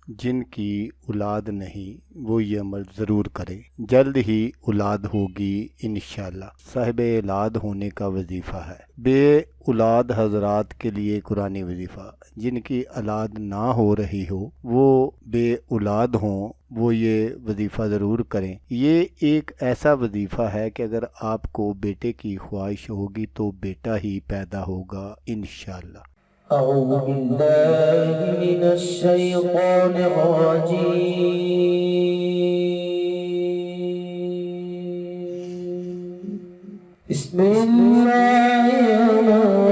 جن کی اولاد نہیں وہ یہ عمل ضرور کریں، جلد ہی اولاد ہوگی انشاءاللہ۔ صاحب اولاد ہونے کا وظیفہ ہے، بے اولاد حضرات کے لیے قرآنی وظیفہ، جن کی اولاد نہ ہو رہی ہو وہ بے اولاد ہوں، وہ یہ وظیفہ ضرور کریں۔ یہ ایک ایسا وظیفہ ہے کہ اگر آپ کو بیٹے کی خواہش ہوگی تو بیٹا ہی پیدا ہوگا انشاءاللہ۔ أعوذ بالله من الشيطان الرجيم. بسم الله الرحمن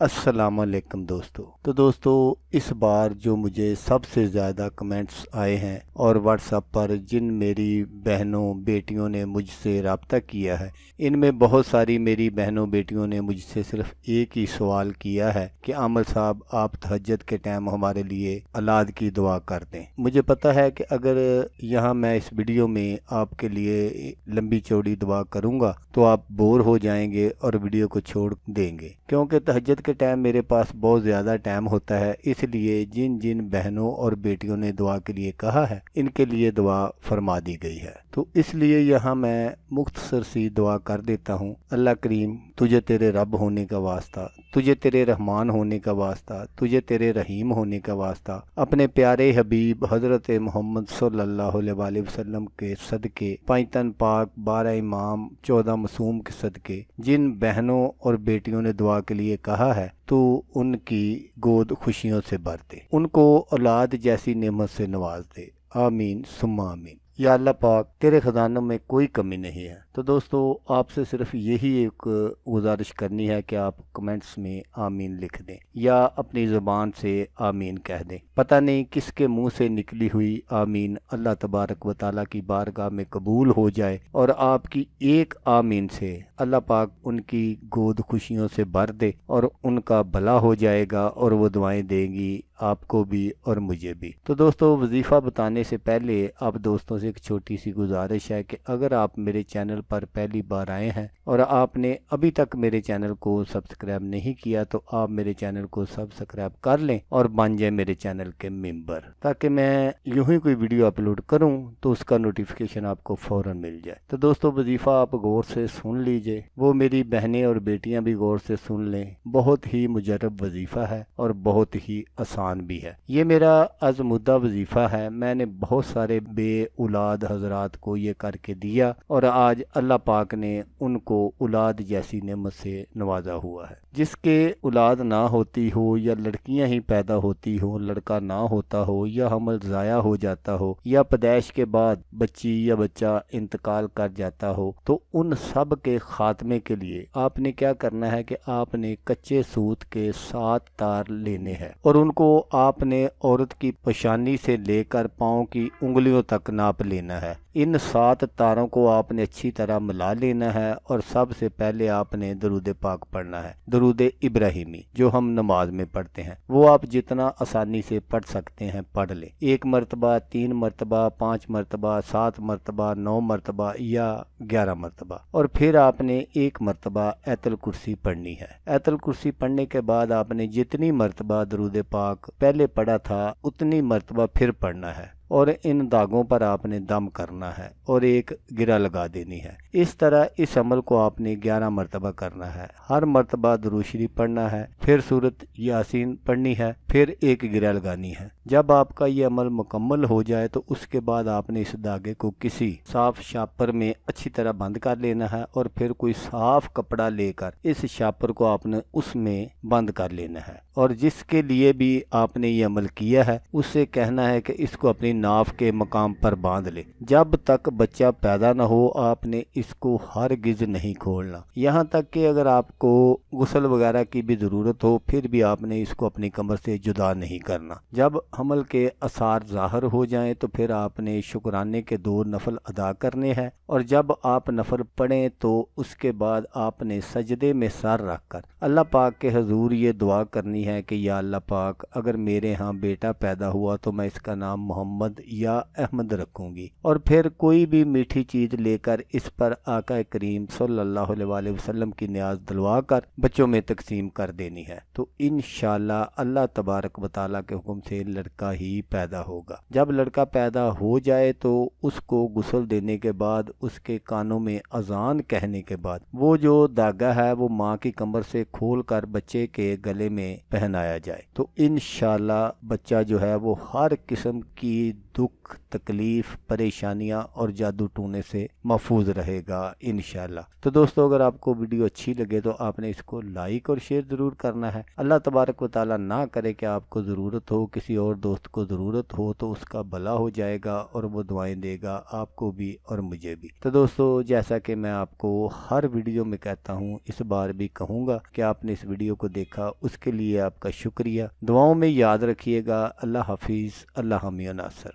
السلام علیکم دوستو اس بار جو مجھے سب سے زیادہ کمنٹس آئے ہیں اور واٹس ایپ پر جن میری بہنوں بیٹیوں نے مجھ سے رابطہ کیا ہے، ان میں بہت ساری میری بہنوں بیٹیوں نے مجھ سے صرف ایک ہی سوال کیا ہے کہ عامر صاحب آپ تہجد کے ٹائم ہمارے لیے اولاد کی دعا کر دیں۔ مجھے پتہ ہے کہ اگر یہاں میں اس ویڈیو میں آپ کے لیے لمبی چوڑی دعا کروں گا تو آپ بور ہو جائیں گے اور ویڈیو کو چھوڑ دیں گے، کیونکہ تہجد کے ٹائم میرے پاس بہت زیادہ ٹائم ہوتا ہے۔ اس لیے جن جن بہنوں اور بیٹیوں نے دعا کے لیے کہا ہے ان کے لیے دعا فرما دی گئی ہے، تو اس لیے یہاں میں مختصر سی دعا کر دیتا ہوں۔ اللہ کریم تجھے تیرے رب ہونے کا واسطہ، تجھے تیرے رحمان ہونے کا واسطہ، تجھے تیرے رحیم ہونے کا واسطہ، اپنے پیارے حبیب حضرت محمد صلی اللہ علیہ وآلہ وسلم کے صدقے، 5 تن پاک، 12 امام، 14 معصوم کے صدقے جن بہنوں اور بیٹیوں نے دعا کے لیے کہا ہے تو ان کی گود خوشیوں سے بھر دے، ان کو اولاد جیسی نعمت سے نواز دے، آمین ثم آمین۔ یا اللہ پاک تیرے خزانوں میں کوئی کمی نہیں ہے۔ تو دوستو آپ سے صرف یہی ایک گزارش کرنی ہے کہ آپ کمنٹس میں آمین لکھ دیں یا اپنی زبان سے آمین کہہ دیں۔ پتہ نہیں کس کے منہ سے نکلی ہوئی آمین اللہ تبارک و تعالیٰ کی بارگاہ میں قبول ہو جائے اور آپ کی ایک آمین سے اللہ پاک ان کی گود خوشیوں سے بھر دے اور ان کا بھلا ہو جائے گا اور وہ دعائیں دیں گی آپ کو بھی اور مجھے بھی۔ تو دوستو وظیفہ بتانے سے پہلے آپ دوستوں سے ایک چھوٹی سی گزارش ہے کہ اگر آپ میرے چینل پر پہلی بار آئے ہیں اور آپ نے ابھی تک میرے چینل کو سبسکرائب نہیں کیا تو آپ میرے چینل کو سبسکرائب کر لیں اور بن جائیں میرے چینل کے ممبر، تاکہ میں یوں ہی کوئی ویڈیو اپلوڈ کروں تو اس کا نوٹیفیکیشن آپ کو فوراً مل جائے۔ تو دوستو وظیفہ آپ غور سے سن لیجئے، وہ میری بہنیں اور بیٹیاں بھی غور سے سن لیں، بہت ہی مجرب وظیفہ ہے اور بہت ہی آسان بھی ہے۔ یہ میرا ازمدہ وظیفہ ہے، میں نے بہت سارے بے اولاد حضرات کو یہ کر کے دیا اور آج اللہ پاک نے ان کو اولاد جیسی نعمت سے نوازا ہوا ہے۔ جس کے اولاد نہ ہوتی ہو یا لڑکیاں ہی پیدا ہوتی ہو، لڑکا نہ ہوتا ہو یا حمل ضائع ہو جاتا ہو یا پیدائش کے بعد بچی یا بچہ انتقال کر جاتا ہو، تو ان سب کے خاتمے کے لیے آپ نے کیا کرنا ہے کہ آپ نے کچے سوت کے 7 تار لینے ہیں اور ان کو آپ نے عورت کی پیشانی سے لے کر پاؤں کی انگلیوں تک ناپ لینا ہے۔ ان 7 تاروں کو آپ نے اچھی طرح ملا لینا ہے اور سب سے پہلے آپ نے درود پاک پڑھنا ہے، درود ابراہیمی جو ہم نماز میں پڑھتے ہیں، وہ آپ جتنا آسانی سے پڑھ سکتے ہیں پڑھ لیں، 1 مرتبہ، 3 مرتبہ، 5 مرتبہ، 7 مرتبہ، 9 مرتبہ یا 11 مرتبہ، اور پھر آپ نے 1 مرتبہ آیت الکرسی پڑھنی ہے۔ آیت الکرسی پڑھنے کے بعد آپ نے جتنی مرتبہ درود پاک پہلے پڑھا تھا اتنی مرتبہ پھر پڑھنا ہے اور ان داغوں پر آپ نے دم کرنا ہے اور ایک گرہ لگا دینی ہے۔ اس طرح اس عمل کو آپ نے 11 مرتبہ کرنا ہے، ہر مرتبہ درود شریف پڑھنا ہے، پھر سورۃ یاسین پڑھنی ہے، پھر ایک گرہ لگانی ہے۔ جب آپ کا یہ عمل مکمل ہو جائے تو اس کے بعد آپ نے اس داغے کو کسی صاف شاپر میں اچھی طرح بند کر لینا ہے اور پھر کوئی صاف کپڑا لے کر اس شاپر کو آپ نے اس میں بند کر لینا ہے، اور جس کے لیے بھی آپ نے یہ عمل کیا ہے اس سے کہنا ہے کہ اس کو اپنی ناف کے مقام پر باندھ لے۔ جب تک بچہ پیدا نہ ہو آپ نے اس کو ہرگز نہیں کھولنا، یہاں تک کہ اگر آپ کو غسل وغیرہ کی بھی ضرورت ہو پھر بھی آپ نے اس کو اپنی کمر سے جدا نہیں کرنا۔ جب حمل کے آثار ظاہر ہو جائیں تو پھر آپ نے شکرانے کے 2 نفل ادا کرنے ہیں، اور جب آپ نفل پڑھیں تو اس کے بعد آپ نے سجدے میں سر رکھ کر اللہ پاک کے حضور یہ دعا کرنی ہے کہ یا اللہ پاک اگر میرے ہاں بیٹا پیدا ہوا تو میں اس کا نام محمد محمد یا احمد رکھوں گی، اور پھر کوئی بھی میٹھی چیز لے کر اس پر آقا کریم صلی اللہ علیہ وسلم کی نیاز دلوا کر بچوں میں تقسیم کر دینی ہے۔ تو انشاءاللہ اللہ تبارک و تعالیٰ کے حکم سے لڑکا ہی پیدا ہوگا۔ جب لڑکا پیدا ہو جائے تو اس کو غسل دینے کے بعد اس کے کانوں میں اذان کہنے کے بعد وہ جو داغا ہے وہ ماں کی کمر سے کھول کر بچے کے گلے میں پہنایا جائے، تو انشاءاللہ بچہ جو ہے وہ ہر قسم کی دکھ، تکلیف، پریشانیاں اور جادو ٹونے سے محفوظ رہے گا انشاءاللہ۔ تو دوستو اگر آپ کو ویڈیو اچھی لگے تو آپ نے اس کو لائک اور شیئر ضرور کرنا ہے۔ اللہ تبارک و تعالیٰ نہ کرے کہ آپ کو ضرورت ہو، کسی اور دوست کو ضرورت ہو تو اس کا بھلا ہو جائے گا اور وہ دعائیں دے گا آپ کو بھی اور مجھے بھی۔ تو دوستو جیسا کہ میں آپ کو ہر ویڈیو میں کہتا ہوں، اس بار بھی کہوں گا کہ آپ نے اس ویڈیو کو دیکھا، اس کے لیے آپ کا شکریہ۔ دعاؤں میں یاد رکھیے گا۔ اللہ حافظ، اللہ حامی و ناصر۔